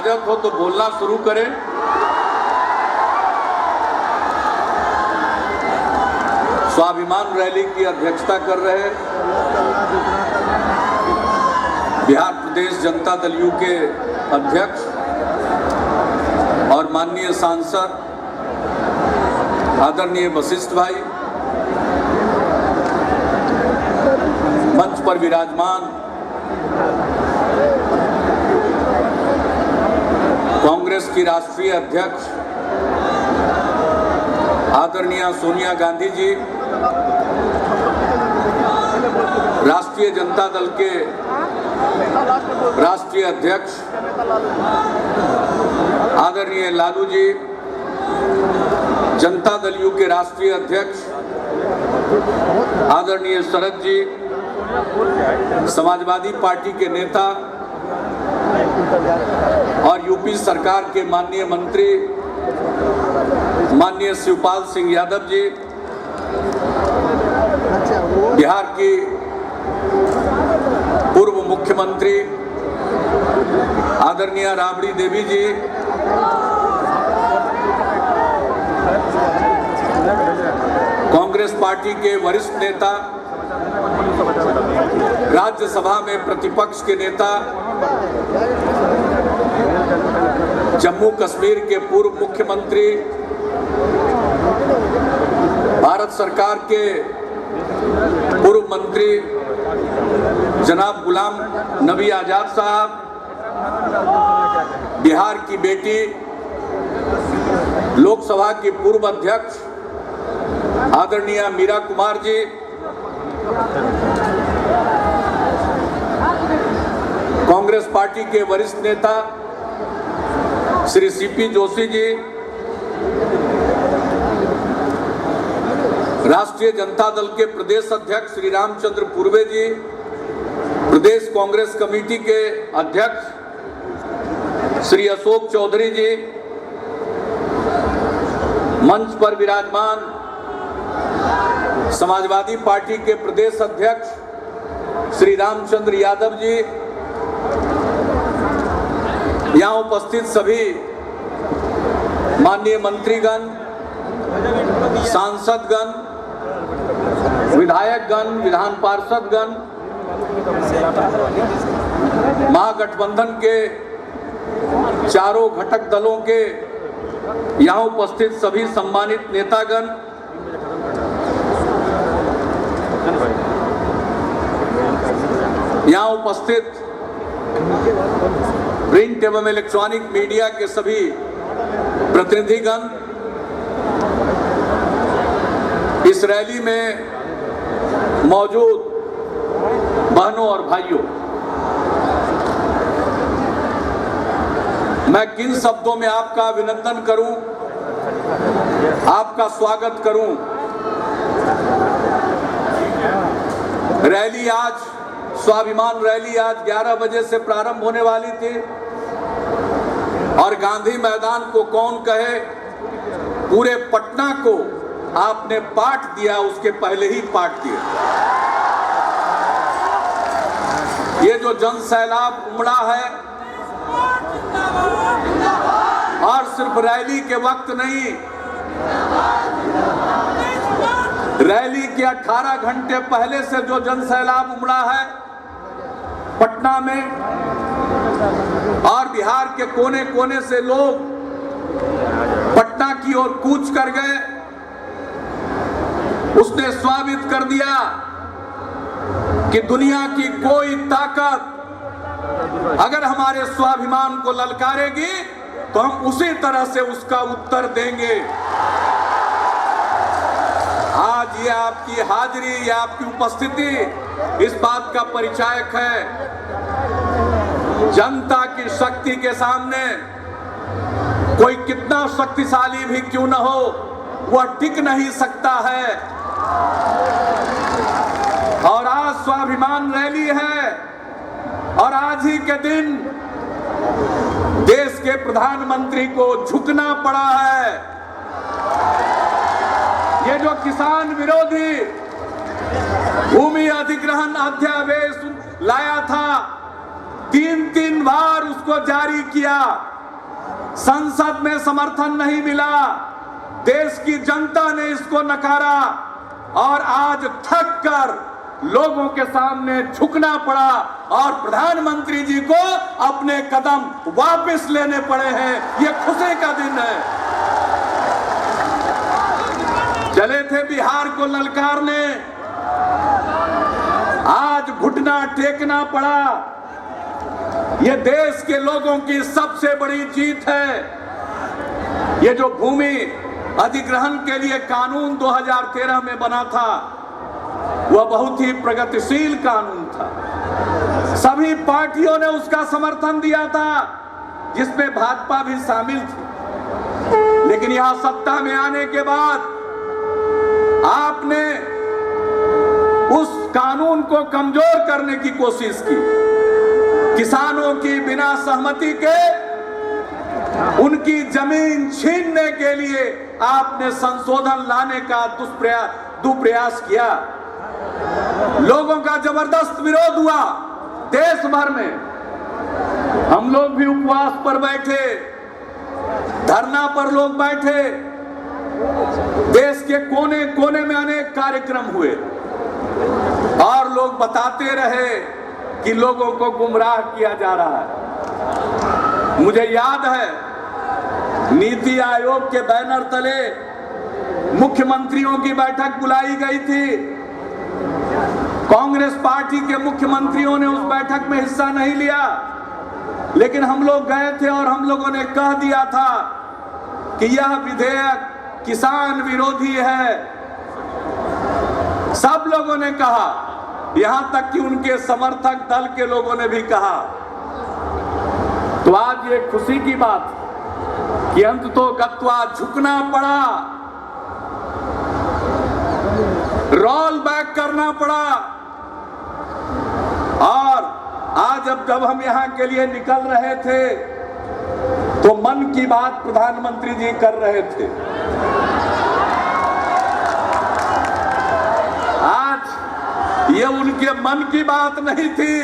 इजाजत हो तो बोलना शुरू करें। स्वाभिमान रैली की अध्यक्षता कर रहे बिहार प्रदेश जनता दल यू के अध्यक्ष और माननीय सांसद आदरणीय वशिष्ठ भाई, मंच पर विराजमान कांग्रेस की राष्ट्रीय अध्यक्ष आदरणीय सोनिया गांधी जी, राष्ट्रीय जनता दल के राष्ट्रीय अध्यक्ष आदरणीय लालू जी, जनता दल यू के राष्ट्रीय अध्यक्ष आदरणीय शरद जी, समाजवादी पार्टी के नेता और यूपी सरकार के माननीय मंत्री माननीय शिवपाल सिंह यादव जी, बिहार की पूर्व मुख्यमंत्री आदरणीय राबड़ी देवी जी, कांग्रेस पार्टी के वरिष्ठ नेता, राज्यसभा में प्रतिपक्ष के नेता, जम्मू कश्मीर के पूर्व मुख्यमंत्री, भारत सरकार के पूर्व मंत्री जनाब गुलाम नबी आजाद साहब, बिहार की बेटी लोकसभा की पूर्व अध्यक्ष आदरणीय मीरा कुमार जी, कांग्रेस पार्टी के वरिष्ठ नेता श्री सीपी जोशी जी, राष्ट्रीय जनता दल के प्रदेश अध्यक्ष श्री रामचंद्र पूर्वे जी, प्रदेश कांग्रेस कमेटी के अध्यक्ष श्री अशोक चौधरी जी, मंच पर विराजमान समाजवादी पार्टी के प्रदेश अध्यक्ष श्री रामचंद्र यादव जी, यहाँ उपस्थित सभी माननीय मंत्रीगण, सांसदगण, विधायकगण, विधान पार्षदगण, महागठबंधन के चारों घटक दलों के यहाँ उपस्थित सभी सम्मानित नेतागण, यहाँ उपस्थित प्रिंट एवं इलेक्ट्रॉनिक मीडिया के सभी प्रतिनिधिगण, इस रैली में मौजूद बहनों और भाइयों, मैं किन शब्दों में आपका अभिनंदन करूं, आपका स्वागत करूं। रैली आज, स्वाभिमान रैली आज 11 बजे से प्रारंभ होने वाली थी और गांधी मैदान को कौन कहे, पूरे पटना को आपने पाठ दिया, उसके पहले ही पाठ दिया। ये जो जन सैलाब उमड़ा है और सिर्फ रैली के वक्त नहीं, रैली के 18 घंटे पहले से जो जन सैलाब उमड़ा है पटना में और बिहार के कोने कोने से लोग पटना की ओर कूच कर गए, उसने साबित कर दिया कि दुनिया की कोई ताकत अगर हमारे स्वाभिमान को ललकारेगी तो हम उसी तरह से उसका उत्तर देंगे। आज ये आपकी हाजिरी, ये आपकी उपस्थिति इस बात का परिचायक है, जनता की शक्ति के सामने कोई कितना शक्तिशाली भी क्यों न हो, वह टिक नहीं सकता है। और आज स्वाभिमान रैली है और आज ही के दिन देश के प्रधानमंत्री को झुकना पड़ा है। ये जो किसान विरोधी भूमि अधिग्रहण अध्यादेश लाया था, 3 बार उसको जारी किया, संसद में समर्थन नहीं मिला, देश की जनता ने इसको नकारा और आज थक कर लोगों के सामने झुकना पड़ा और प्रधानमंत्री जी को अपने कदम वापस लेने पड़े हैं। ये खुशी का दिन है। चले थे बिहार को ललकारने, आज घुटना टेकना पड़ा। ये देश के लोगों की सबसे बड़ी जीत है। ये जो भूमि अधिग्रहण के लिए कानून 2013 में बना था, वह बहुत ही प्रगतिशील कानून था। सभी पार्टियों ने उसका समर्थन दिया था, जिसमें भाजपा भी शामिल थी। लेकिन यहां सत्ता में आने के बाद आपने उस कानून को कमजोर करने की कोशिश की। किसानों की बिना सहमति के उनकी जमीन छीनने के लिए आपने संशोधन लाने का दुष्प्रयास किया। लोगों का जबरदस्त विरोध हुआ देश भर में। हम लोग भी उपवास पर बैठे, धरना पर लोग बैठे, देश के कोने कोने में अनेक कार्यक्रम हुए और लोग बताते रहे कि लोगों को गुमराह किया जा रहा है। मुझे याद है नीति आयोग के बैनर तले मुख्यमंत्रियों की बैठक बुलाई गई थी। कांग्रेस पार्टी के मुख्यमंत्रियों ने उस बैठक में हिस्सा नहीं लिया, लेकिन हम लोग गए थे और हम लोगों ने कह दिया था कि यह विधेयक किसान विरोधी है। सब लोगों ने कहा, यहां तक कि उनके समर्थक दल के लोगों ने भी कहा। तो आज ये खुशी की बात कि अंततः गत्वा झुकना पड़ा, रोल बैक करना पड़ा। और आज जब हम यहां के लिए निकल रहे थे तो मन की बात प्रधानमंत्री जी कर रहे थे। आज ये उनके मन की बात नहीं थी,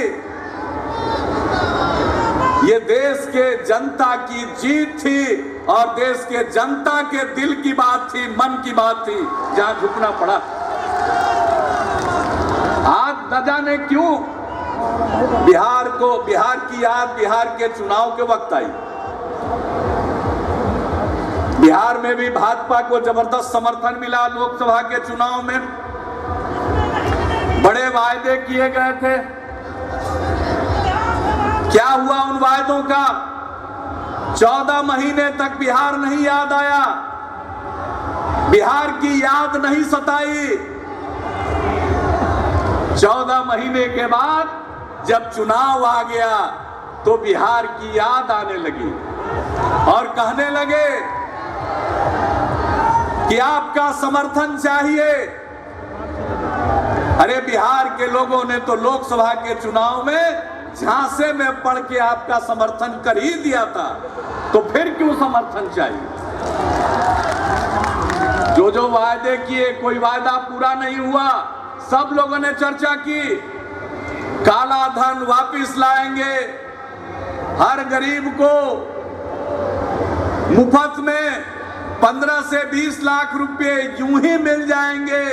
ये देश के जनता की जीत थी और देश के जनता के दिल की बात थी, मन की बात थी, जहां झुकना पड़ा। आज न जाने क्यों बिहार की याद बिहार के चुनाव के वक्त आई। बिहार में भी भाजपा को जबरदस्त समर्थन मिला। लोकसभा के चुनाव में बड़े वायदे किए गए थे। क्या हुआ उन वायदों का? 14 महीने तक बिहार नहीं याद आया, बिहार की याद नहीं सताई। 14 महीने के बाद जब चुनाव आ गया तो बिहार की याद आने लगी और कहने लगे कि आपका समर्थन चाहिए। अरे बिहार के लोगों ने तो लोकसभा के चुनाव में झांसे में पड़ के आपका समर्थन कर ही दिया था, तो फिर क्यों समर्थन चाहिए? जो जो वायदे किए, कोई वायदा पूरा नहीं हुआ। सब लोगों ने चर्चा की, काला धन वापस लाएंगे, हर गरीब को मुफ्त में 15 से 20 लाख रुपए यूं ही मिल जाएंगे।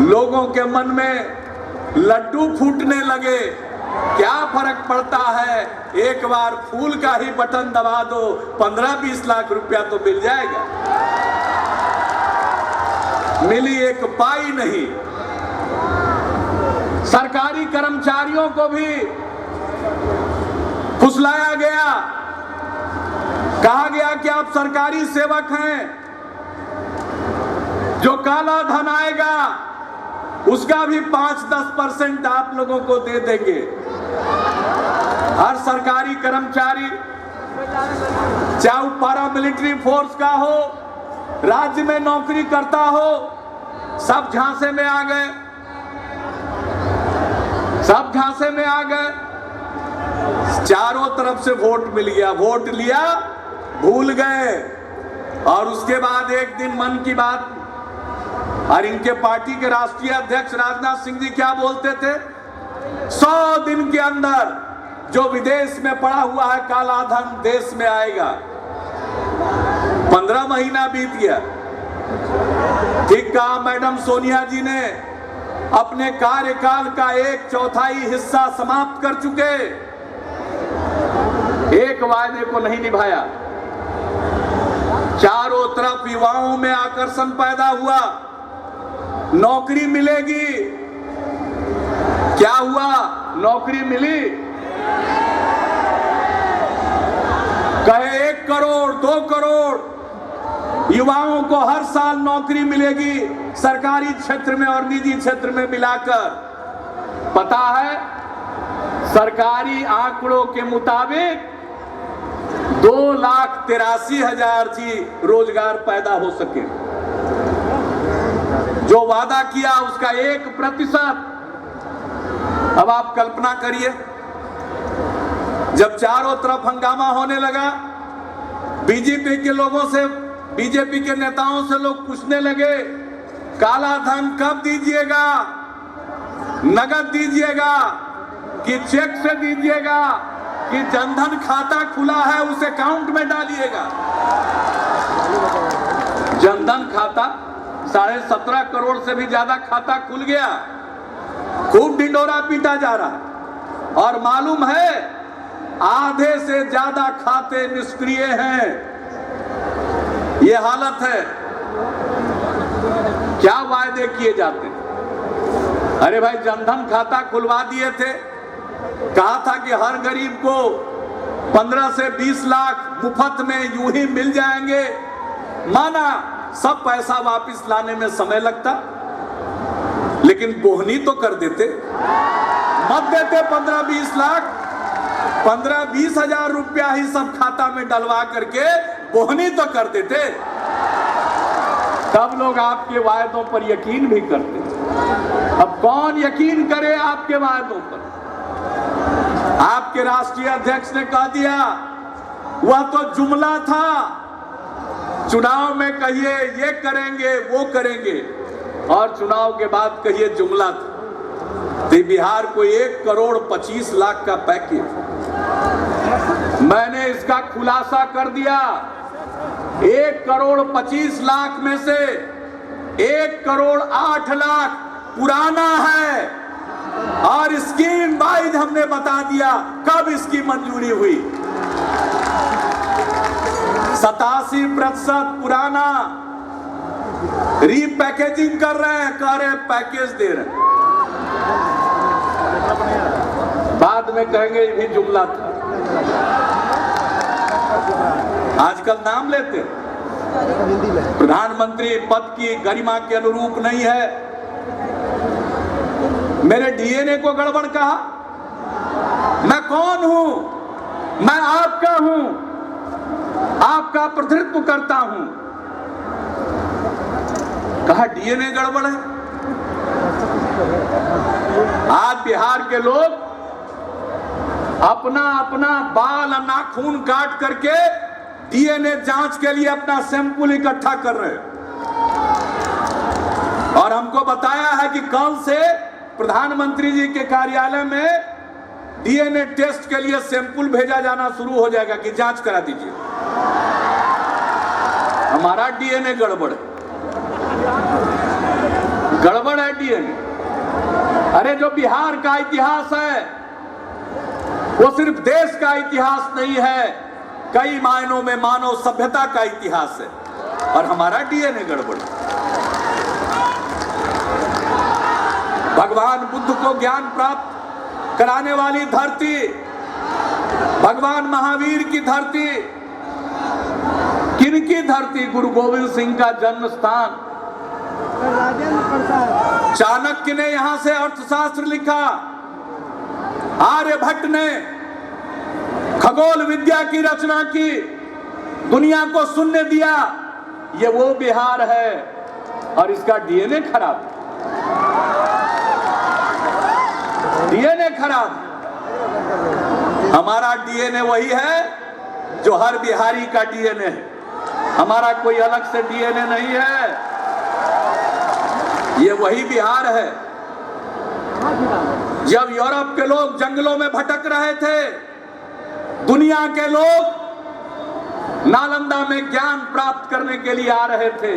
लोगों के मन में लड्डू फूटने लगे। क्या फर्क पड़ता है, एक बार फूल का ही बटन दबा दो, 15-20 लाख रुपया तो मिल जाएगा। मिली एक पाई नहीं। सरकारी कर्मचारियों को भी फुसलाया गया, कहा गया कि आप सरकारी सेवक हैं, जो काला धन आएगा उसका भी 5-10% आप लोगों को दे देंगे। हर सरकारी कर्मचारी, चाहे पैरा मिलिट्री फोर्स का हो, राज्य में नौकरी करता हो, सब झांसे में आ गए, सब झांसे में आ गए। चारों तरफ से वोट मिल गया, वोट लिया, भूल गए। और उसके बाद एक दिन मन की बात, और इनके पार्टी के राष्ट्रीय अध्यक्ष राजनाथ सिंह जी क्या बोलते थे, 100 दिन के अंदर जो विदेश में पड़ा हुआ है काला धन देश में आएगा। 15 महीना बीत गया। ठीक कहा मैडम सोनिया जी ने, अपने कार्यकाल का 1/4 हिस्सा समाप्त कर चुके, एक वायदे को नहीं निभाया। चारों तरफ युवाओं में आकर्षण पैदा हुआ, नौकरी मिलेगी। क्या हुआ? नौकरी मिली? कहे 1 करोड़ 2 करोड़ युवाओं को हर साल नौकरी मिलेगी, सरकारी क्षेत्र में और निजी क्षेत्र में मिलाकर। पता है, सरकारी आंकड़ों के मुताबिक 2,83,000 जी रोजगार पैदा हो सके। जो वादा किया उसका 1%। अब आप कल्पना करिए, जब चारों तरफ हंगामा होने लगा, बीजेपी के लोगों से, बीजेपी के नेताओं से लोग पूछने लगे, काला धन कब दीजिएगा? नगद दीजिएगा कि चेक से दीजिएगा कि जनधन खाता खुला है उसे अकाउंट में डालिएगा? जनधन खाता 17.5 करोड़ से भी ज्यादा खाता खुल गया। खूब ढिंडोरा पीटा जा रहा है और मालूम है आधे से ज्यादा खाते निष्क्रिय हैं। ये हालत है। क्या वायदे किए जाते हैं? अरे भाई, जनधन खाता खुलवा दिए थे, कहा था कि हर गरीब को 15 से 20 लाख मुफ्त में यूं ही मिल जाएंगे। माना सब पैसा वापस लाने में समय लगता, लेकिन बोहनी तो कर देते। मत देते 15-20 लाख, 15-20 हजार रुपया ही सब खाता में डलवा करके बोहनी तो कर देते, तब लोग आपके वायदों पर यकीन भी करते। अब कौन यकीन करे आपके वायदों पर? आपके राष्ट्रीय अध्यक्ष ने कह दिया वह तो जुमला था, चुनाव में कहिए ये करेंगे वो करेंगे और चुनाव के बाद कहिए जुमला था। तो बिहार को 1,25 लाख का पैकेज, मैंने इसका खुलासा कर दिया। 1,25 लाख में से 1,08 लाख पुराना है और स्कीम वाइज हमने बता दिया कब इसकी मंजूरी हुई। 87% पुराना, रीपैकेजिंग कर रहे हैं, कह रहे हैं पैकेज दे रहे हैं, बाद में कहेंगे ये भी जुमला था। आजकल नाम लेते हैं, प्रधानमंत्री पद की गरिमा के अनुरूप नहीं है। मेरे डीएनए को गड़बड़ कहा। मैं कौन हूं? मैं आपका हूं, आपका प्रतिनिधित्व करता हूं। कहा डीएनए गड़बड़ है। आज बिहार के लोग अपना अपना बाल नाखून काट करके डीएनए जांच के लिए अपना सैंपल इकट्ठा कर रहे हैं और हमको बताया है कि कल से प्रधानमंत्री जी के कार्यालय में डीएनए टेस्ट के लिए सैंपल भेजा जाना शुरू हो जाएगा कि जांच करा दीजिए। हमारा डीएनए गड़बड़ है, गड़बड़ है डीएनए। अरे जो बिहार का इतिहास है वो सिर्फ देश का इतिहास नहीं है, कई मायनों में मानव सभ्यता का इतिहास है और हमारा डीएनए गड़बड़। भगवान बुद्ध को ज्ञान प्राप्त कराने वाली धरती, भगवान महावीर की धरती, किनकी धरती? गुरु गोविंद सिंह का जन्म स्थान। चाणक्य ने यहां से अर्थशास्त्र लिखा, आर्यभट्ट ने खगोल विद्या की रचना की, दुनिया को सुनने दिया। ये वो बिहार है और इसका डीएनए खराब, डीएनए खराब। हमारा डीएनए वही है जो हर बिहारी का डीएनए है, हमारा कोई अलग से डीएनए नहीं है। ये वही बिहार है जब यूरोप के लोग जंगलों में भटक रहे थे, दुनिया के लोग नालंदा में ज्ञान प्राप्त करने के लिए आ रहे थे।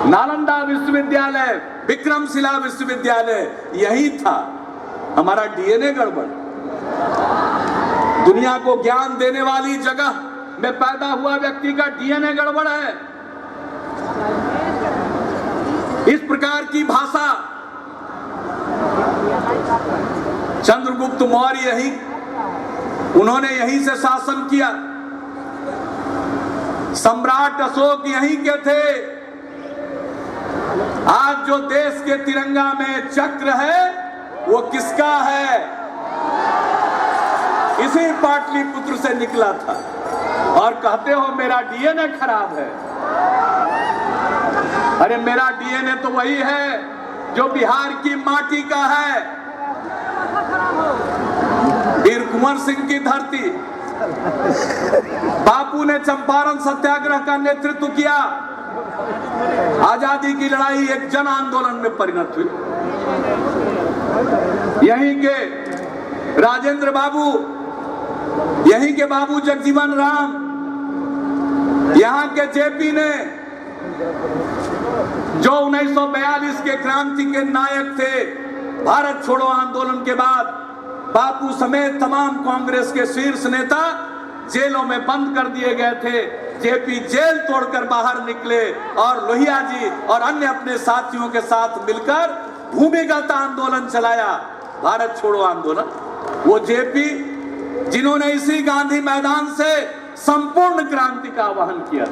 नालंदा विश्वविद्यालय, विक्रमशिला विश्वविद्यालय यही था। हमारा डीएनए गड़बड़। दुनिया को ज्ञान देने वाली जगह में पैदा हुआ व्यक्ति का डीएनए गड़बड़ है। इस प्रकार की भाषा चंद्रगुप्त मौर्य उन्होंने यहीं से शासन किया। सम्राट अशोक यहीं के थे। आज जो देश के तिरंगा में चक्र है वो किसका है? इसी पाटलिपुत्र से निकला था। और कहते हो मेरा डीएनए खराब है। अरे मेरा डीएनए तो वही है जो बिहार की माटी का है। वीर कुंवर सिंह की धरती। बापू ने चंपारण सत्याग्रह का नेतृत्व किया। आजादी की लड़ाई एक जन आंदोलन में परिणत हुई। यहीं के राजेंद्र बाबू, यहीं के बाबू जगजीवन राम, यहां के जेपी ने जो 1942 के क्रांति के नायक थे, भारत छोड़ो आंदोलन के बाद बापू समेत तमाम कांग्रेस के शीर्ष नेता जेलों में बंद कर दिए गए थे। जेपी जेल तोड़कर बाहर निकले और लोहिया जी और अन्य अपने साथियों के साथ मिलकर भूमिगत आंदोलन चलाया, भारत छोड़ो आंदोलन। वो जेपी जिन्होंने इसी गांधी मैदान से संपूर्ण क्रांति का आह्वान किया,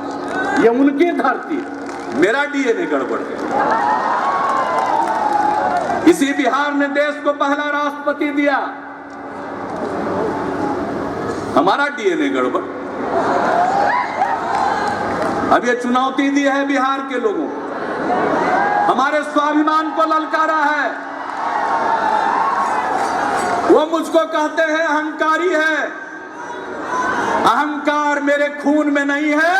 ये उनकी धरती। मेरा डीएनए गड़बड़ है। इसी बिहार ने देश को पहला राष्ट्रपति दिया, हमारा डीएनए गड़बड़। अब ये चुनौती दी है बिहार के लोगों को, हमारे स्वाभिमान को ललकारा है। वो मुझको कहते हैं अहंकारी है। अहंकार मेरे खून में नहीं है,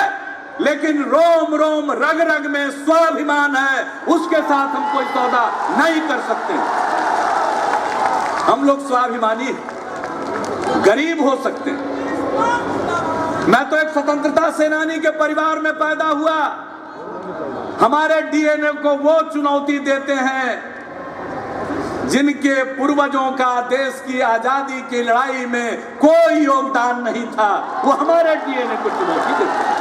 लेकिन रोम रोम रग रग में स्वाभिमान है। उसके साथ हम कोई सौदा नहीं कर सकते। हम लोग स्वाभिमानी, गरीब हो सकते हैं। मैं तो एक स्वतंत्रता सेनानी के परिवार में पैदा हुआ। हमारे डीएनए को वो चुनौती देते हैं जिनके पूर्वजों का देश की आजादी की लड़ाई में कोई योगदान नहीं था। वो हमारे डीएनए को चुनौती देते हैं।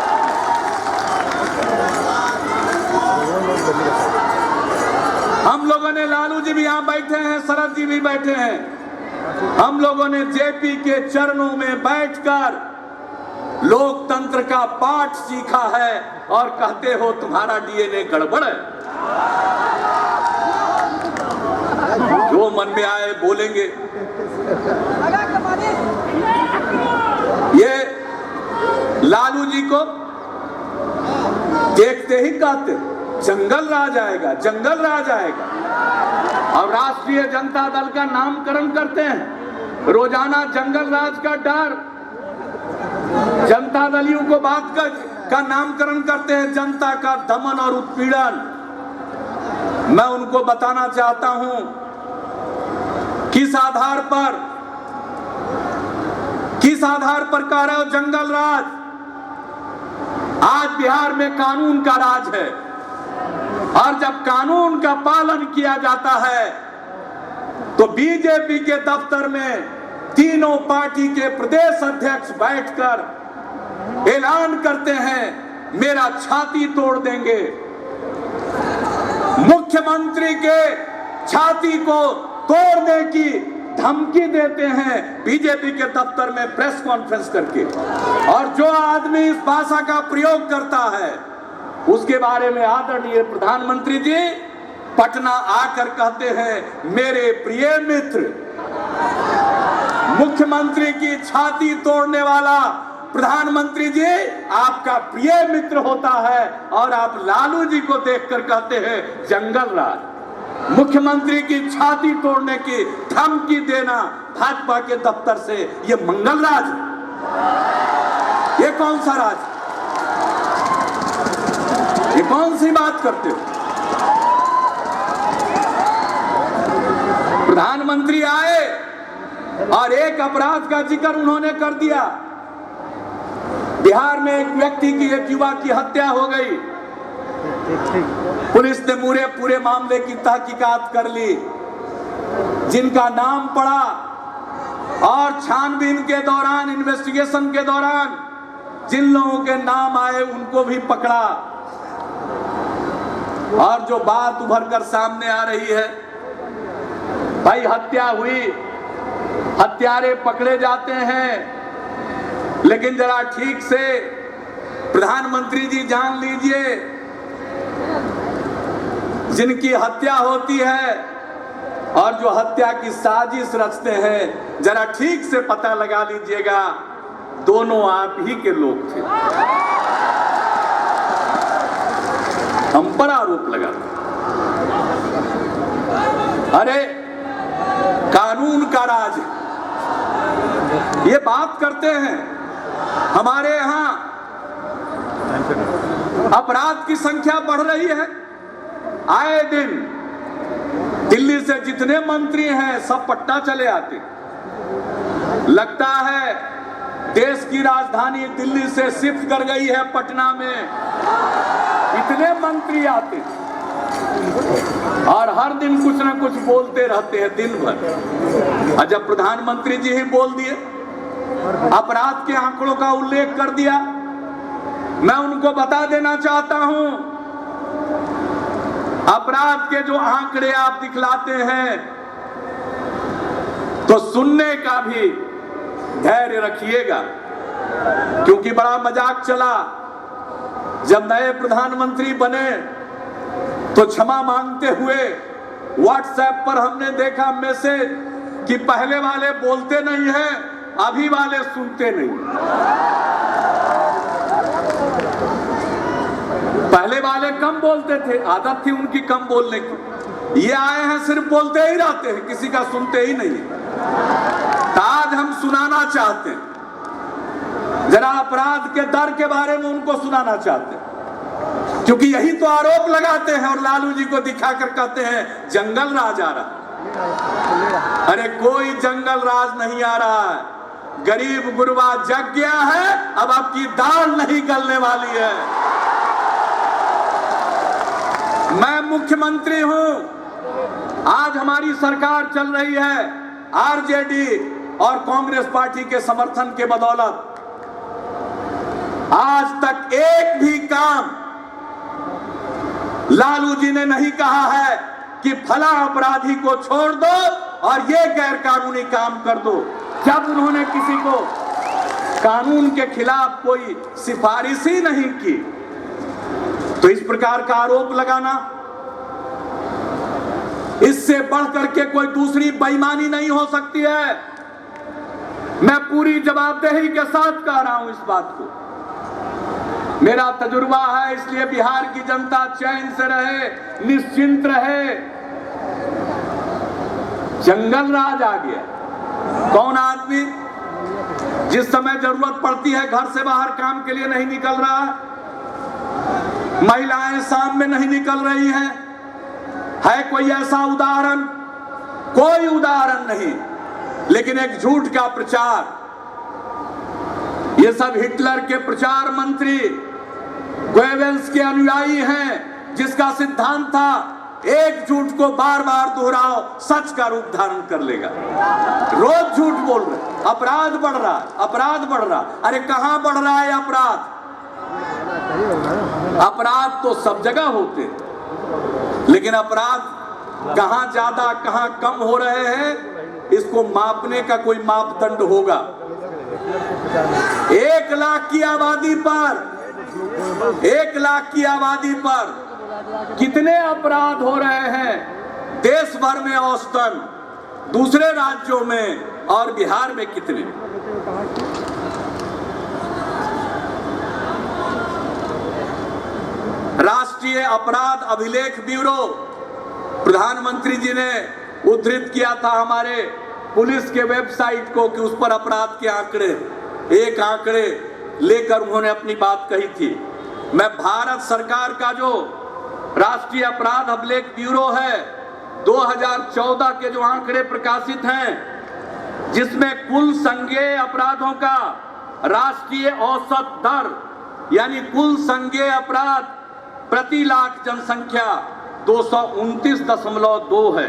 हम लोगों ने, लालू जी भी यहां बैठे हैं, शरद जी भी बैठे हैं, हम लोगों ने जेपी के चरणों में बैठकर लोकतंत्र का पाठ सीखा है और कहते हो तुम्हारा डीएनए गड़बड़ है। जो मन में आए बोलेंगे। ये लालू जी को देखते ही कहते जंगल राज आएगा, जंगल राज आएगा। और राष्ट्रीय जनता दल का नामकरण करते हैं, रोजाना जंगल राज का डर। जनता दलियों को बात का नामकरण करते हैं, जनता का दमन और उत्पीड़न। मैं उनको बताना चाहता हूं किस आधार पर कह रहे हो जंगल राज? आज बिहार में कानून का राज है और जब कानून का पालन किया जाता है तो बीजेपी के दफ्तर में तीनों पार्टी के प्रदेश अध्यक्ष बैठकर ऐलान करते हैं मेरा छाती तोड़ देंगे। मुख्यमंत्री के छाती को तोड़ने की धमकी देते हैं बीजेपी के दफ्तर में प्रेस कॉन्फ्रेंस करके। और जो आदमी इस भाषा का प्रयोग करता है उसके बारे में आदरणीय प्रधानमंत्री जी पटना आकर कहते हैं मेरे प्रिय मित्र। मुख्यमंत्री की छाती तोड़ने वाला प्रधानमंत्री जी आपका प्रिय मित्र होता है और आप लालू जी को देखकर कहते हैं जंगल राज। मुख्यमंत्री की छाती तोड़ने की धमकी देना भाजपा के दफ्तर से, ये मंगल राज, ये कौन सा राज? ये कौन सी बात करते हो? प्रधानमंत्री आए और एक अपराध का जिक्र उन्होंने कर दिया। बिहार में एक व्यक्ति की, एक युवा की हत्या हो गई। पुलिस ने पूरे मामले की तहकीकात कर ली। जिनका नाम पड़ा और छानबीन के दौरान, इन्वेस्टिगेशन के दौरान जिन लोगों के नाम आए उनको भी पकड़ा। और जो बात उभर कर सामने आ रही है, भाई हत्या हुई, हत्यारे पकड़े जाते हैं, लेकिन जरा ठीक से प्रधानमंत्री जी जान लीजिए, जिनकी हत्या होती है और जो हत्या की साजिश रचते हैं, जरा ठीक से पता लगा लीजिएगा, दोनों आप ही के लोग थे। हम पर आरोप लगाते, अरे कानून का राज, ये बात करते हैं। हमारे यहां अपराध की संख्या बढ़ रही है। आए दिन दिल्ली से जितने मंत्री हैं सब पटना चले आते। लगता है देश की राजधानी दिल्ली से शिफ्ट कर गई है पटना में। इतने मंत्री आते और हर दिन कुछ ना कुछ बोलते रहते हैं दिन भर। और जब प्रधानमंत्री जी ही बोल दिए, अपराध के आंकड़ों का उल्लेख कर दिया, मैं उनको बता देना चाहता हूं, अपराध के जो आंकड़े आप दिखलाते हैं तो सुनने का भी धैर्य रखिएगा, क्योंकि बड़ा मजाक चला। जब नए प्रधानमंत्री बने तो क्षमा मांगते हुए व्हाट्सएप पर हमने देखा मैसेज कि पहले वाले बोलते नहीं हैं, अभी वाले सुनते नहीं। पहले वाले कम बोलते थे, आदत थी उनकी कम बोलने की। ये आए हैं सिर्फ बोलते ही रहते हैं, किसी का सुनते ही नहीं। तो आज हम सुनाना चाहते हैं, जरा अपराध के दर के बारे में उनको सुनाना चाहते हैं, क्योंकि यही तो आरोप लगाते हैं और लालू जी को दिखाकर कहते हैं जंगल राज आ रहा। अरे कोई जंगल राज नहीं आ रहा है, गरीब गुरबा जग गया है, अब आपकी दाल नहीं गलने वाली है। मैं मुख्यमंत्री हूं, आज हमारी सरकार चल रही है आरजेडी और कांग्रेस पार्टी के समर्थन के बदौलत। आज तक एक भी काम लालू जी ने नहीं कहा है कि फला अपराधी को छोड़ दो और ये गैर कानूनी काम कर दो। जब उन्होंने किसी को कानून के खिलाफ कोई सिफारिश ही नहीं की, तो इस प्रकार का आरोप लगाना, इससे बढ़कर के कोई दूसरी बेईमानी नहीं हो सकती है। मैं पूरी जवाबदेही के साथ कह रहा हूं इस बात को। मेरा तजुर्बा है, इसलिए बिहार की जनता चैन से रहे, निश्चिंत रहे। जंगल राज आ गया। कौन आदमी जिस समय जरूरत पड़ती है घर से बाहर काम के लिए नहीं निकल रहा है, महिलाएं शाम में नहीं निकल रही हैं, है कोई ऐसा उदाहरण? कोई उदाहरण नहीं। लेकिन एक झूठ का प्रचार, ये सब हिटलर के प्रचार मंत्री गोएबल्स के अनुयायी हैं, जिसका सिद्धांत था एक झूठ को बार बार दोहराओ, सच का रूप धारण कर लेगा। रोज झूठ बोल रहे, अपराध बढ़ रहा, अपराध बढ़ रहा। अरे कहां बढ़ रहा है अपराध? अपराध तो सब जगह होते, लेकिन अपराध कहां ज्यादा कहां कम हो रहे हैं, इसको मापने का कोई मापदंड होगा। 1 लाख की आबादी पर 1 लाख की आबादी पर कितने अपराध हो रहे हैं देश भर में औसतन, दूसरे राज्यों में और बिहार में कितने? राष्ट्रीय अपराध अभिलेख ब्यूरो, प्रधानमंत्री जी ने उद्धृत किया था हमारे पुलिस के वेबसाइट को कि उस पर अपराध के आंकड़े, एक आंकड़े लेकर उन्होंने अपनी बात कही थी। मैं भारत सरकार का जो राष्ट्रीय अपराध अभिलेख ब्यूरो है 2014 के जो आंकड़े प्रकाशित हैं, जिसमें कुल संज्ञेय अपराधों का राष्ट्रीय औसत दर यानी कुल संज्ञेय अपराध प्रति लाख जनसंख्या 229.2 है।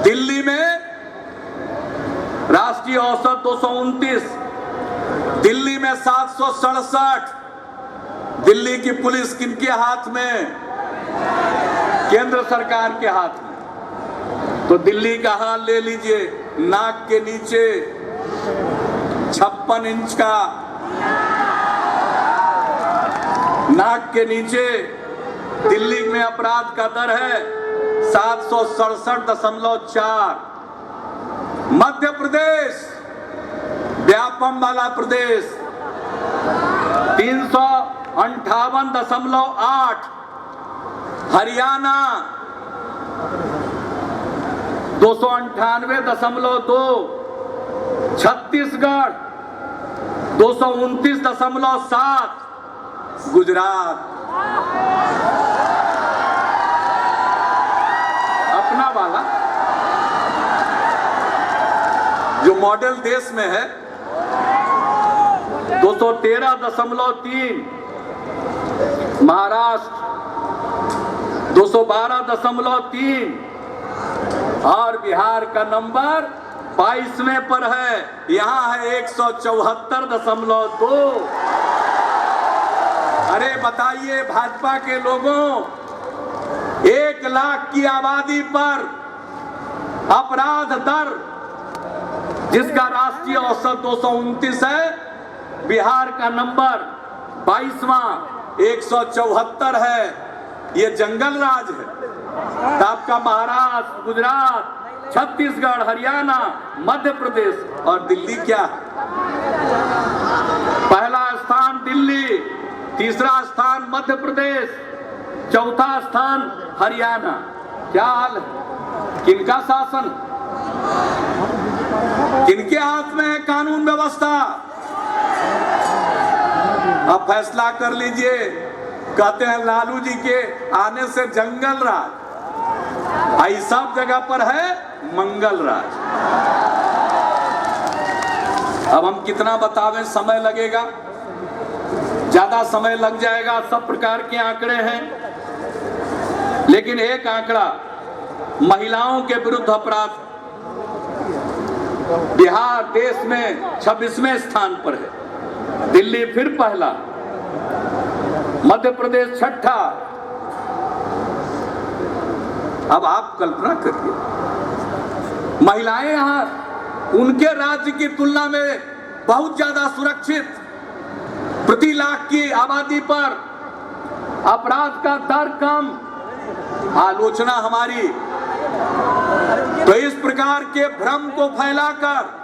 दिल्ली में राष्ट्रीय औसत 229, दिल्ली में 767। दिल्ली की पुलिस किनके हाथ में? केंद्र सरकार के हाथ में। तो दिल्ली का हाल ले लीजिए, नाक के नीचे 56 इंच का, नाक के नीचे दिल्ली में अपराध का दर है 767.4। मध्य प्रदेश व्यापम वाला प्रदेश 358.8, हरियाणा 298.2, छत्तीसगढ़ 229.7, गुजरात अपना वाला जो मॉडल देश में है 213.3, महाराष्ट्र 212.3 और बिहार का नंबर 22वें पर है। यहां है 174.2। अरे बताइए भाजपा के लोगों, 1 लाख की आबादी पर अपराध दर जिसका राष्ट्रीय औसत 229 है, बिहार का नंबर 22वां 174 है। ये जंगल राज है। तो आपका महाराष्ट्र, गुजरात, छत्तीसगढ़, हरियाणा, मध्य प्रदेश और दिल्ली क्या है? पहला स्थान दिल्ली, तीसरा स्थान मध्य प्रदेश, चौथा स्थान हरियाणा। क्या हाल है? किनका शासन? किनके हाथ में है कानून व्यवस्था? अब फैसला कर लीजिए। कहते हैं लालू जी के आने से जंगल राज, आई सब जगह पर है मंगल राज। अब हम कितना बतावें, समय लगेगा, ज्यादा समय लग जाएगा। सब प्रकार के आंकड़े हैं, लेकिन एक आंकड़ा, महिलाओं के विरुद्ध अपराध, बिहार देश में 26वें स्थान पर है, दिल्ली फिर पहला, मध्य प्रदेश छठा। अब आप कल्पना करिए, महिलाएं यहां उनके राज्य की तुलना में बहुत ज्यादा सुरक्षित, प्रति लाख की आबादी पर अपराध का दर कम। आलोचना हमारी तो इस प्रकार के भ्रम को फैलाकर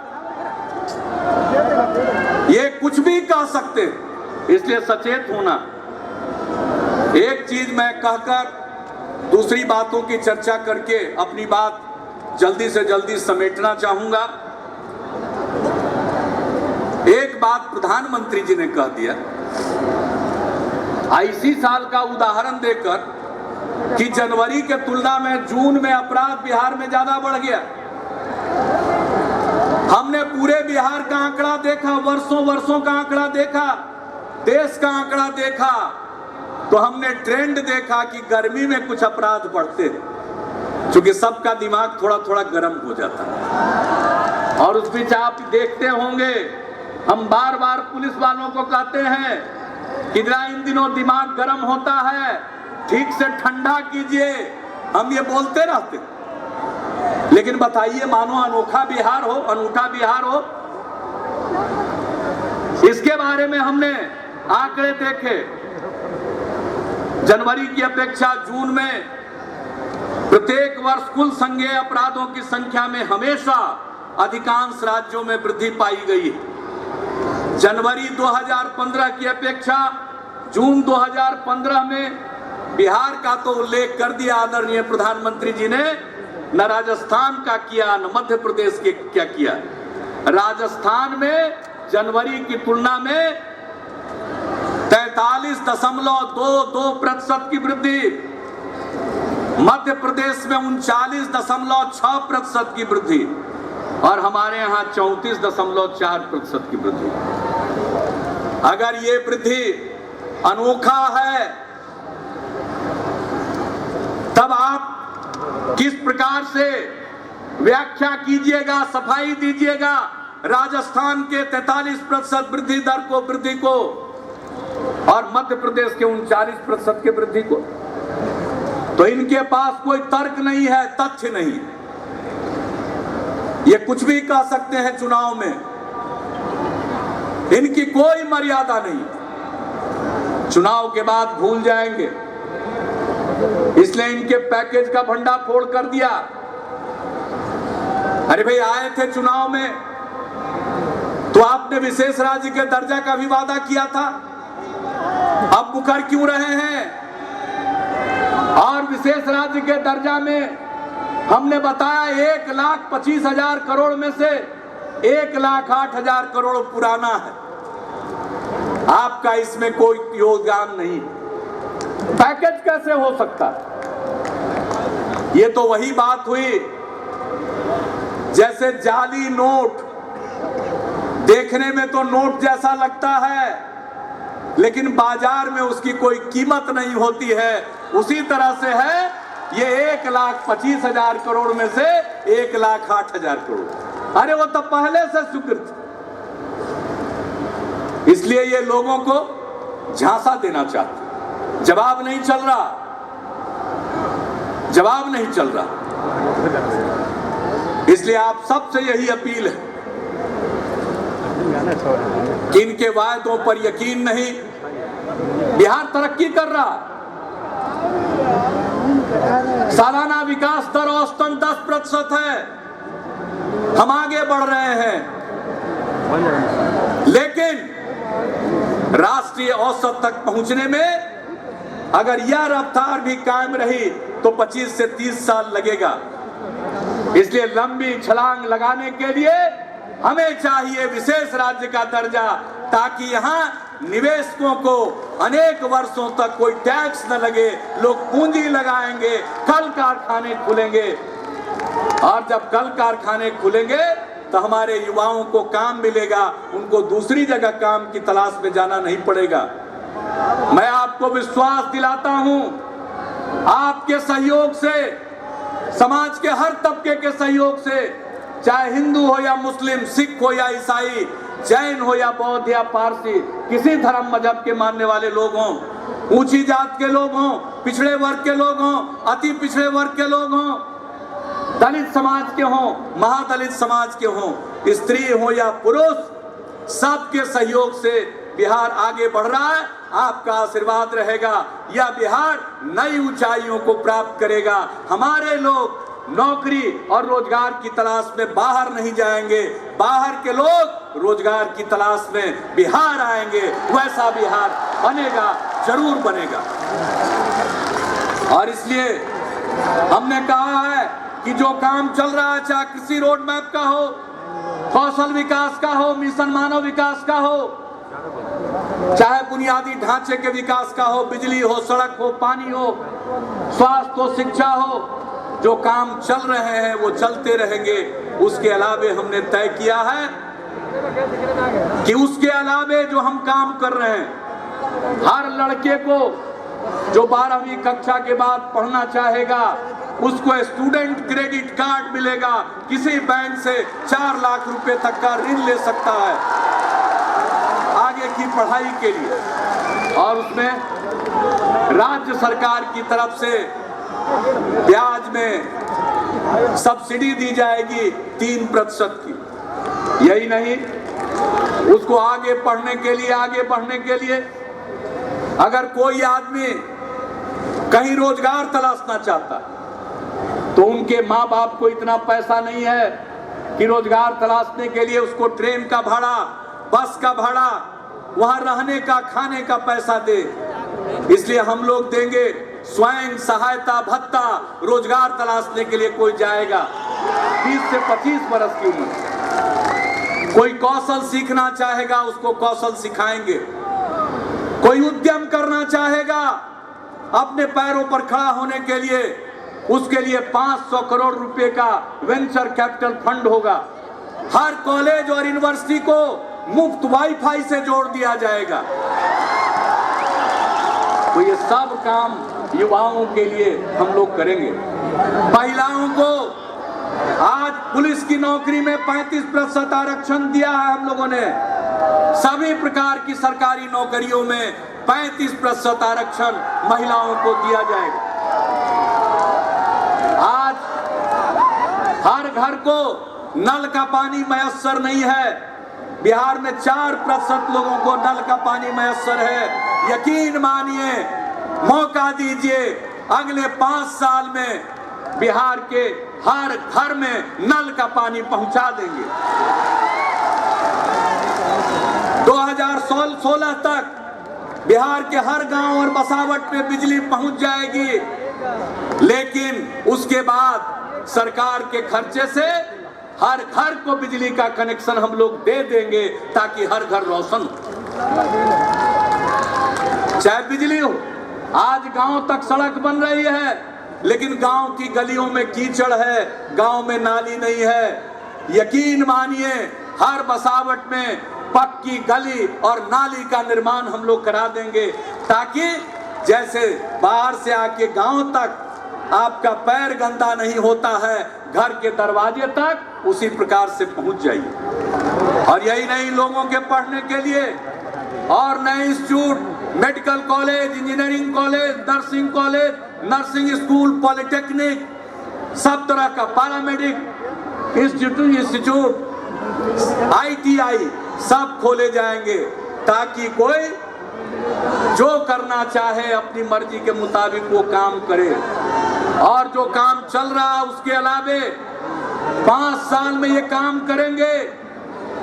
ये कुछ भी कह सकते, इसलिए सचेत होना। एक चीज मैं कहकर दूसरी बातों की चर्चा करके अपनी बात जल्दी से जल्दी समेटना चाहूंगा। एक बात प्रधानमंत्री जी ने कह दिया, इसी साल का उदाहरण देकर कि जनवरी के तुलना में जून में अपराध बिहार में ज्यादा बढ़ गया। हमने पूरे बिहार का आंकड़ा देखा, वर्षों वर्षों का आंकड़ा देखा, देश का आंकड़ा देखा, तो हमने ट्रेंड देखा कि गर्मी में कुछ अपराध बढ़ते हैं, क्योंकि सबका दिमाग थोड़ा थोड़ा गर्म हो जाता है। और उस बीच आप देखते होंगे, हम बार बार पुलिस वालों को कहते हैं कि जरा इन दिनों दिमाग गर्म होता है, ठीक से ठंडा कीजिए, हम ये बोलते रहते। लेकिन बताइए, मानो अनोखा बिहार हो, अनूठा बिहार हो। इसके बारे में हमने आंकड़े देखे, जनवरी की अपेक्षा जून में प्रत्येक वर्ष कुल संज्ञेय अपराधों की संख्या में हमेशा अधिकांश राज्यों में वृद्धि पाई गई है। जनवरी 2015 की अपेक्षा जून 2015 में बिहार का तो उल्लेख कर दिया आदरणीय प्रधानमंत्री जी ने, न राजस्थान का किया, न मध्य प्रदेश के क्या किया। राजस्थान में जनवरी की तुलना में 43.22% की वृद्धि, मध्य प्रदेश में 39.6% की वृद्धि और हमारे यहाँ 34.4% की वृद्धि। अगर ये वृद्धि अनोखा है, तब आप किस प्रकार से व्याख्या कीजिएगा, सफाई दीजिएगा राजस्थान के 43% वृद्धि दर को, वृद्धि को, और मध्य प्रदेश के 39% के वृद्धि को? तो इनके पास कोई तर्क नहीं है, तथ्य नहीं। ये कुछ भी कह सकते हैं चुनाव में, इनकी कोई मर्यादा नहीं। चुनाव के बाद भूल जाएंगे, इसलिए इनके पैकेज का भंडाफोड़ कर दिया। अरे भाई, आए थे चुनाव में तो आपने विशेष राज्य के दर्जा का भी वादा किया था, अब मुकर क्यों रहे हैं? और विशेष राज्य के दर्जा में हमने बताया 1,25,000 करोड़ में से 1,08,000 करोड़ पुराना है, आपका इसमें कोई योगदान नहीं। पैकेज कैसे हो सकता? ये तो वही बात हुई जैसे जाली नोट, देखने में तो नोट जैसा लगता है लेकिन बाजार में उसकी कोई कीमत नहीं होती है। उसी तरह से है ये 1,25,000 करोड़ में से 1,08,000 करोड़। अरे वो तो पहले से स्वीकृत, इसलिए ये लोगों को झांसा देना चाहते। जवाब नहीं चल रहा, जवाब नहीं चल रहा। इसलिए आप सबसे यही अपील है कि इनके वायदों पर यकीन नहीं। बिहार तरक्की कर रहा, सालाना विकास दर औसतन 10% है, हम आगे बढ़ रहे हैं, लेकिन राष्ट्रीय औसत तक पहुंचने में अगर यह रफ्तार भी कायम रही तो 25 से 30 साल लगेगा। इसलिए लंबी छलांग लगाने के लिए हमें चाहिए विशेष राज्य का दर्जा, ताकि यहाँ निवेशकों को अनेक वर्षों तक कोई टैक्स न लगे, लोग पूंजी लगाएंगे, कल कारखाने खुलेंगे, और जब कल कारखाने खुलेंगे तो हमारे युवाओं को काम मिलेगा, उनको दूसरी जगह काम की तलाश में जाना नहीं पड़ेगा। मैं आपको विश्वास दिलाता हूं, आपके सहयोग से, समाज के हर तबके के सहयोग से, चाहे हिंदू हो या मुस्लिम, सिख हो या ईसाई, जैन हो या बौद्ध या पारसी, किसी धर्म मजहब के मानने वाले लोग हों, ऊंची जात के लोग हों, पिछड़े वर्ग के लोग हों, अति पिछड़े वर्ग के लोग हों, दलित समाज के हों, महादलित समाज के हों, स्त्री हो या पुरुष, सबके सहयोग से बिहार आगे बढ़ रहा है। आपका आशीर्वाद रहेगा, यह बिहार नई ऊंचाइयों को प्राप्त करेगा। हमारे लोग नौकरी और रोजगार की तलाश में बाहर नहीं जाएंगे, बाहर के लोग रोजगार की तलाश में बिहार आएंगे। वैसा बिहार बनेगा, जरूर बनेगा। और इसलिए हमने कहा है कि जो काम चल रहा है, चाहे कृषि रोड मैप का हो, कौशल विकास का हो, मिशन मानव विकास का हो, चाहे बुनियादी ढांचे के विकास का हो, बिजली हो, सड़क हो, पानी हो, स्वास्थ्य हो, शिक्षा हो, जो काम चल रहे हैं वो चलते रहेंगे। उसके अलावे हमने तय किया है कि उसके अलावे जो हम काम कर रहे हैं, हर लड़के को जो 12वीं कक्षा के बाद पढ़ना चाहेगा उसको स्टूडेंट क्रेडिट कार्ड मिलेगा, किसी बैंक से 4 लाख रुपए तक का ऋण ले सकता है आगे की पढ़ाई के लिए। और उसमें राज्य सरकार की तरफ से ब्याज में सब्सिडी दी जाएगी 3% की। यही नहीं, उसको आगे पढ़ने के लिए, आगे बढ़ने के लिए अगर कोई आदमी कहीं रोजगार तलाशना चाहता तो उनके माँ बाप को इतना पैसा नहीं है कि रोजगार तलाशने के लिए उसको ट्रेन का भाड़ा, बस का भाड़ा, वहां रहने का, खाने का पैसा दे। इसलिए हम लोग देंगे स्वयं सहायता भत्ता। रोजगार तलाशने के लिए कोई जाएगा 20 से 25 वर्ष की उम्र, कोई कौशल सीखना चाहेगा उसको कौशल सिखाएंगे, कोई उद्यम करना चाहेगा अपने पैरों पर खड़ा होने के लिए उसके लिए 500 करोड़ रुपए का वेंचर कैपिटल फंड होगा। हर कॉलेज और यूनिवर्सिटी को मुफ्त वाईफाई से जोड़ दिया जाएगा। तो ये सब काम युवाओं के लिए हम लोग करेंगे। महिलाओं को आज पुलिस की नौकरी में 35% आरक्षण दिया है हम लोगों ने। सभी प्रकार की सरकारी नौकरियों में 35% आरक्षण महिलाओं को दिया जाएगा। आज हर घर को नल का पानी मयस्सर नहीं है। बिहार में 4% लोगों को नल का पानी मयस्सर है। यकीन मानिए, मौका दीजिए, अगले 5 साल में बिहार के हर घर में नल का पानी पहुंचा देंगे। 2016 तक बिहार के हर गांव और बसावट में बिजली पहुंच जाएगी। लेकिन उसके बाद सरकार के खर्चे से हर घर को बिजली का कनेक्शन हम लोग दे देंगे, ताकि हर घर रोशन हो, चाहे बिजली हो। आज गांव तक सड़क बन रही है, लेकिन गांव की गलियों में कीचड़ है, गांव में नाली नहीं है। यकीन मानिए, हर बसावट में पक्की गली और नाली का निर्माण हम लोग करा देंगे, ताकि जैसे बाहर से आके गांव तक आपका पैर गंदा नहीं होता है, घर के दरवाजे तक उसी प्रकार से पहुंच जाइए। और यही नहीं, लोगों के पढ़ने के लिए और नए institute, medical college, engineering college, nursing college, nursing school, polytechnic, सब तरह का पैरामेडिक इंस्टीट्यूट, ITI सब खोले जाएंगे, ताकि कोई जो करना चाहे अपनी मर्जी के मुताबिक वो काम करे। और जो काम चल रहा है उसके अलावे 5 साल में ये काम करेंगे।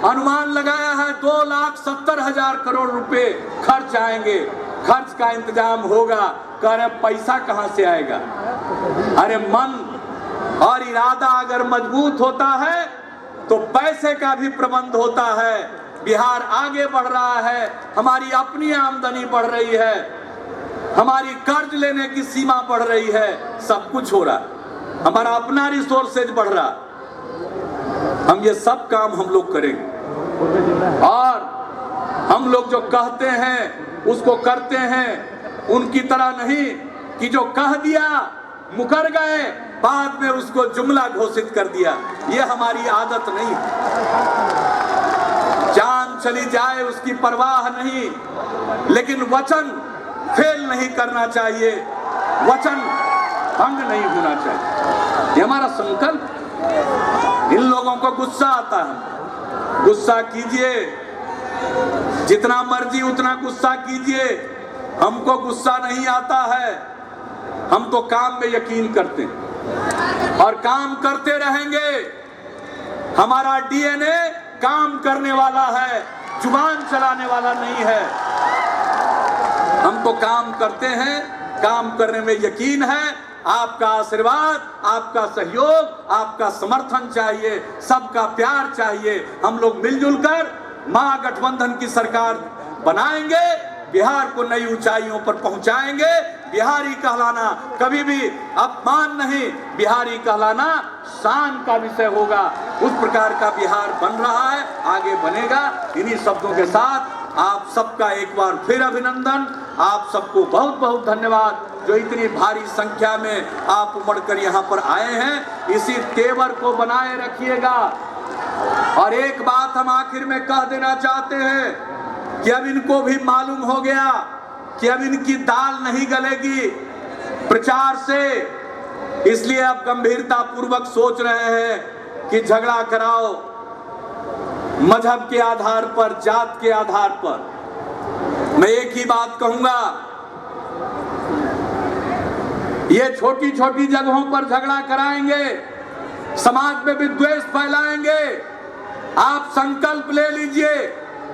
अनुमान लगाया है 2,70,000 करोड़ रुपए खर्च आएंगे। खर्च का इंतजाम होगा। कह रहे पैसा कहां से आएगा? अरे मन और इरादा अगर मजबूत होता है तो पैसे का भी प्रबंध होता है। बिहार आगे बढ़ रहा है, हमारी अपनी आमदनी बढ़ रही है, हमारी कर्ज लेने की सीमा बढ़ रही है, सब कुछ हो रहा, हमारा अपना रिसोर्सेज बढ़ रहा। हम ये सब काम हम लोग करेंगे। और हम लोग जो कहते हैं उसको करते हैं। उनकी तरह नहीं कि जो कह दिया मुकर गए, बाद में उसको जुमला घोषित कर दिया। ये हमारी आदत नहीं है। जान चली जाए उसकी परवाह नहीं, लेकिन वचन फेल नहीं करना चाहिए, वचन भंग नहीं होना चाहिए। ये हमारा संकल्प। इन लोगों को गुस्सा आता है, गुस्सा कीजिए, जितना मर्जी उतना गुस्सा कीजिए। हमको गुस्सा नहीं आता है। हम तो काम में यकीन करते हैं और काम करते रहेंगे। हमारा DNA काम करने वाला है, जुबान चलाने वाला नहीं है। हम तो काम करते हैं, काम करने में यकीन है। आपका आशीर्वाद, आपका सहयोग, आपका समर्थन चाहिए, सबका प्यार चाहिए। हम लोग मिलजुल कर महागठबंधन की सरकार बनाएंगे, बिहार को नई ऊंचाइयों पर पहुंचाएंगे। बिहारी कहलाना कभी भी अपमान नहीं, बिहारी कहलाना शान का विषय होगा। उस प्रकार का बिहार बन रहा है, आगे बनेगा। इन्हीं शब्दों के साथ आप सबका एक बार फिर अभिनंदन। आप सबको बहुत बहुत धन्यवाद, जो इतनी भारी संख्या में आप उमड़कर यहाँ पर आए हैं। इसी तेवर को बनाए रखिएगा। और एक बात हम आखिर में कह देना चाहते हैं कि अब इनको भी मालूम हो गया कि अब इनकी दाल नहीं गलेगी प्रचार से, इसलिए अब गंभीरता पूर्वक सोच रहे हैं कि झगड़ा कराओ मजहब के आधार पर, जात के आधार पर। मैं एक ही बात कहूंगा, ये छोटी छोटी जगहों पर झगड़ा कराएंगे, समाज में विद्वेष फैलाएंगे। आप संकल्प ले लीजिए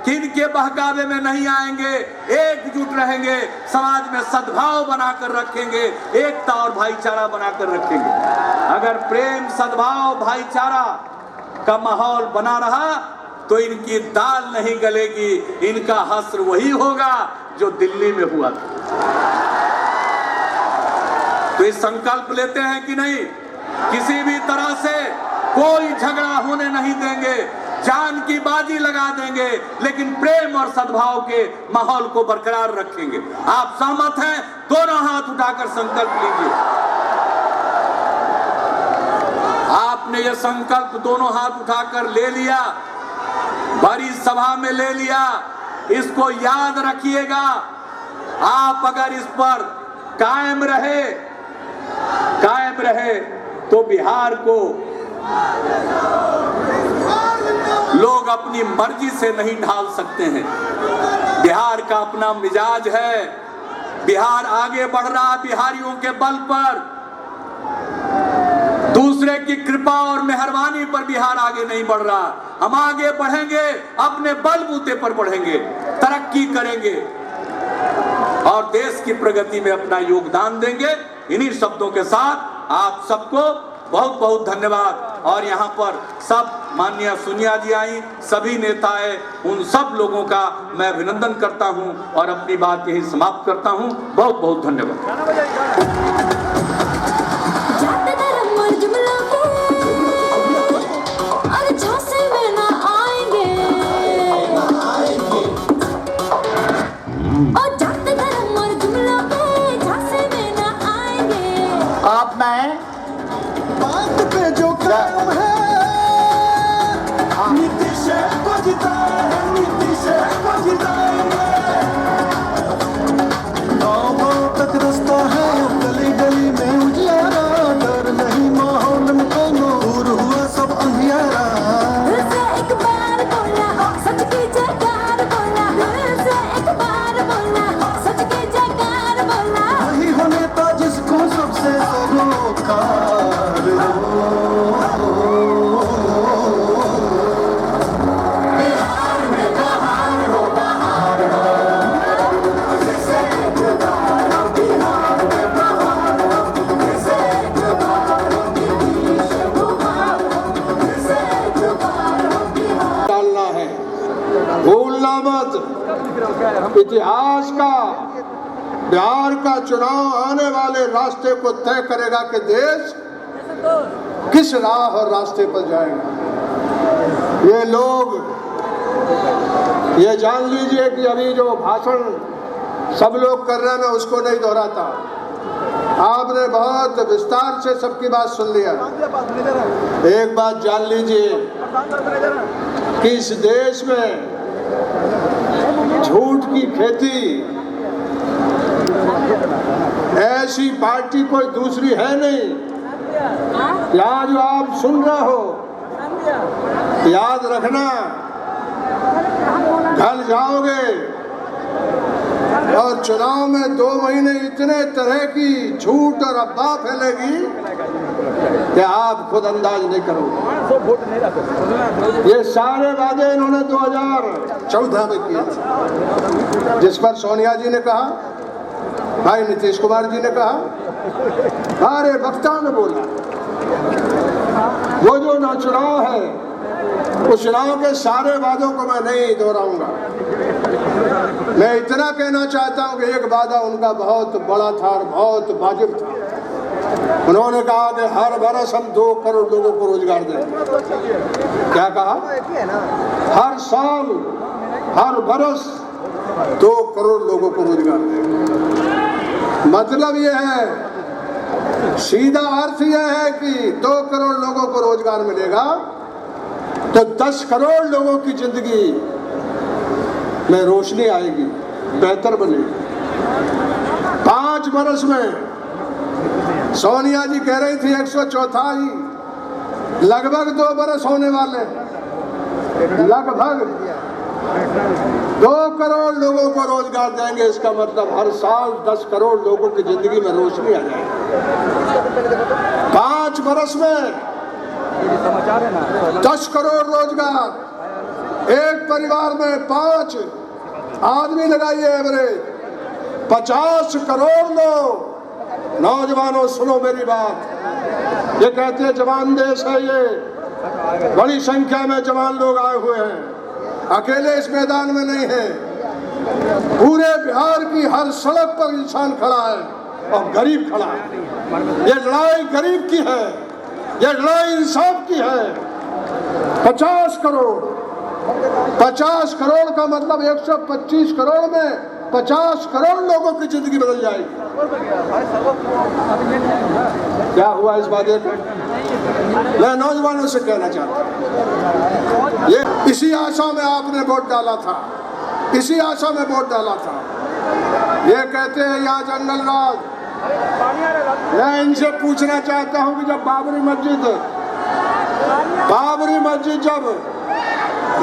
कि इनके बहकावे में नहीं आएंगे, एकजुट रहेंगे, समाज में सद्भाव बनाकर रखेंगे, एकता और भाईचारा बनाकर रखेंगे। अगर प्रेम, सद्भाव, भाईचारा का माहौल बना रहा तो इनकी दाल नहीं गलेगी। इनका हश्र वही होगा जो दिल्ली में हुआ था। तो ये संकल्प लेते हैं कि नहीं? किसी भी तरह से कोई झगड़ा होने नहीं देंगे, जान की बाजी लगा देंगे, लेकिन प्रेम और सद्भाव के माहौल को बरकरार रखेंगे। आप सहमत हैं? दोनों हाथ उठाकर संकल्प लीजिए। आपने ये संकल्प दोनों हाथ उठाकर ले लिया, बड़ी सभा में ले लिया। इसको याद रखिएगा। आप अगर इस पर कायम रहे तो बिहार को लोग अपनी मर्जी से नहीं ढाल सकते हैं। बिहार का अपना मिजाज है। बिहार आगे बढ़ रहा बिहारियों के बल पर। दूसरे की कृपा और मेहरबानी पर बिहार आगे नहीं बढ़ रहा। हम आगे बढ़ेंगे, अपने बलबूते पर बढ़ेंगे, तरक्की करेंगे और देश की प्रगति में अपना योगदान देंगे। इन्हीं शब्दों के साथ आप सबको बहुत बहुत धन्यवाद। और यहाँ पर सब माननीय सोनिया जी आई, सभी नेता आए, उन सब लोगों का मैं अभिनंदन करता हूँ और अपनी बात यही समाप्त करता हूँ। बहुत बहुत धन्यवाद। आप में बात पे जो काम है, नीतीश को जिताएंगे, नीतीश को जिताएंगे। गाँव तक रास्ता है, गली गली में उजियारा, डर नहीं माहौल में कोनो, दूर हुआ सब अंधियारा। एक बार बोला सच की जयकार बोला, एक बार बोला सच की जयकार बोला। वही हो नेता जिसको सबसे सरोकार हो। डालना है, भूलना मत। इतिहास का बिहार का चुनाव आने वाले रास्ते को तय करेगा कि देश किस राह और रास्ते पर जाएगा। ये लोग ये जान लीजिए कि अभी जो भाषण सब लोग कर रहे हैं, मैं उसको नहीं दोहराता। आपने बहुत विस्तार से सबकी बात सुन लिया। एक बात जान लीजिए कि इस देश में झूठ की खेती ऐसी पार्टी कोई दूसरी है नहीं। यहाँ जो आप सुन रहे हो, याद रखना, घर जाओगे और चुनाव में 2 महीने इतने तरह की झूठ और अफवाह फैलेगी कि आप खुद अंदाज नहीं करोगे। ये सारे वादे इन्होंने 2014 में किए थे, जिस पर सोनिया जी ने कहा, भाई नीतीश कुमार जी ने कहा, सारे वक्ता ने बोला। वो जो ना चुनाव है, उस चुनाव के सारे वादों को मैं नहीं दोहराऊंगा। मैं इतना कहना चाहता हूं कि एक वादा उनका बहुत बड़ा था और बहुत वाजिब था। उन्होंने कहा कि हर बरस हम 2 करोड़ लोगों को रोजगार देंगे। क्या कहा? हर साल, हर बरस 2 करोड़ लोगों को रोजगार देंगे। मतलब यह है, सीधा अर्थ यह है कि 2 करोड़ लोगों को रोजगार मिलेगा तो 10 करोड़ लोगों की जिंदगी में रोशनी आएगी, बेहतर बनेगी। 5 बरस में सोनिया जी कह रही थी 104, लगभग 2 बरस होने वाले, लगभग 2 करोड़ लोगों को रोजगार देंगे। इसका मतलब हर साल 10 करोड़ लोगों की जिंदगी में रोशनी आ जाएगी। 5 बरस में 10 करोड़ रोजगार, एक परिवार में 5 आदमी लगाइए एवरेज, 50 करोड़ लोग। नौजवानों सुनो मेरी बात, ये कहते हैं जवान देश है, ये बड़ी संख्या में जवान लोग आए हुए हैं, अकेले इस मैदान में नहीं है। पूरे बिहार की हर सड़क पर इंसान खड़ा है। और गरीब खड़ा है। ये लड़ाई गरीब की है, ये लड़ाई इंसाफ की है। 50 करोड़ का मतलब 125 करोड़ में 50 करोड़ लोगों की जिंदगी बदल जाएगी। क्या हुआ इस वादे का? मैं नौजवानों से कहना चाहता हूँ, ये इसी आशा में आपने वोट डाला था, इसी आशा में वोट डाला था। ये कहते हैं यहाँ जंगल राज। मैं इनसे पूछना चाहता हूँ कि जब बाबरी मस्जिद जब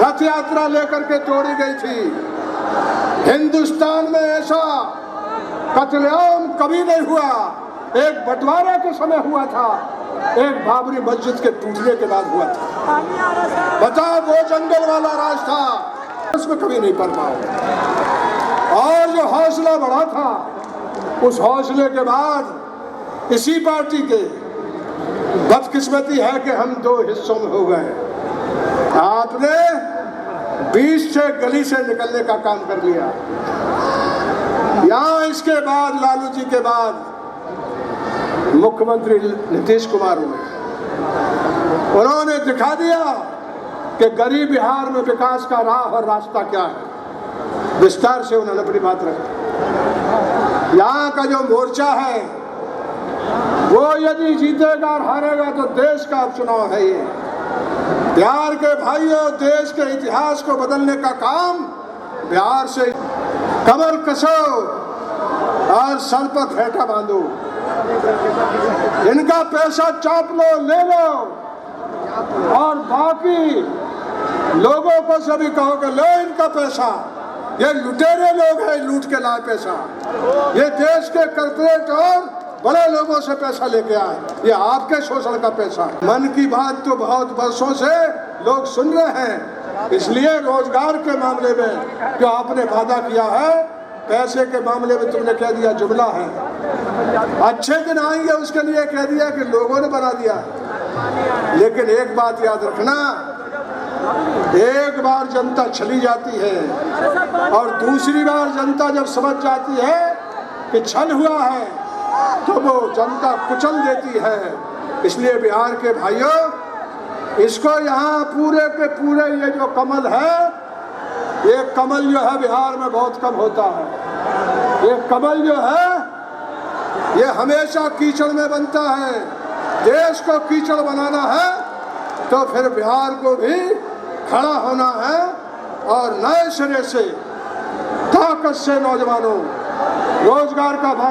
रथ यात्रा लेकर के तोड़ी गई थी, हिंदुस्तान में ऐसा कत्लेआम कभी नहीं हुआ। एक बंटवारा के समय हुआ था, एक बाबरी मस्जिद के टूटने के बाद हुआ था। बताओ, वो जंगल वाला राज था, उसमें कभी नहीं पड़ पाओ। और जो हौसला बढ़ा था, उस हौसले के बाद इसी पार्टी के बदकिस्मती है कि हम 2 हिस्सों में हो गए। आपने बीच से गली से निकलने का काम कर लिया। यहाँ इसके बाद लालू जी के बाद मुख्यमंत्री नीतीश कुमार हुए। उन्होंने दिखा दिया कि गरीब बिहार में विकास का राह और रास्ता क्या है। विस्तार से उन्होंने अपनी बात रखी। यहाँ का जो मोर्चा है वो यदि जीतेगा और हारेगा तो देश का उपचुनाव है। ये बिहार के भाइयों, देश के इतिहास को बदलने का काम बिहार से। कमर कसो और सर पर फेंटा बांधो, इनका पैसा चाप लो, ले लो, और बाकी लोगों को सभी कहो कि लो इनका पैसा। ये लुटेरे लोग हैं, लूट के लाए पैसा। ये देश के कॉर्पोरेट और बड़े लोगों से पैसा लेके आए, ये आपके शोषण का पैसा। मन की बात तो बहुत वर्षों से लोग सुन रहे हैं, इसलिए रोजगार के मामले में जो आपने वादा किया है, पैसे के मामले में तुमने कह दिया जुमला है। अच्छे दिन आएंगे उसके लिए कह दिया कि लोगों ने बना दिया। लेकिन एक बात याद रखना, एक बार जनता चली जाती है और दूसरी बार जनता जब समझ जाती है कि छल हुआ है तो वो जनता कुचल देती है। इसलिए बिहार के भाइयों, इसको यहाँ पूरे के पूरे ये जो कमल है, ये कमल जो है बिहार में बहुत कम होता है। ये कमल जो है ये हमेशा कीचड़ में बनता है। देश को कीचड़ बनाना है तो फिर बिहार को भी खड़ा होना है और नए सिरे से ताकत से नौजवानों रोजगार का वादा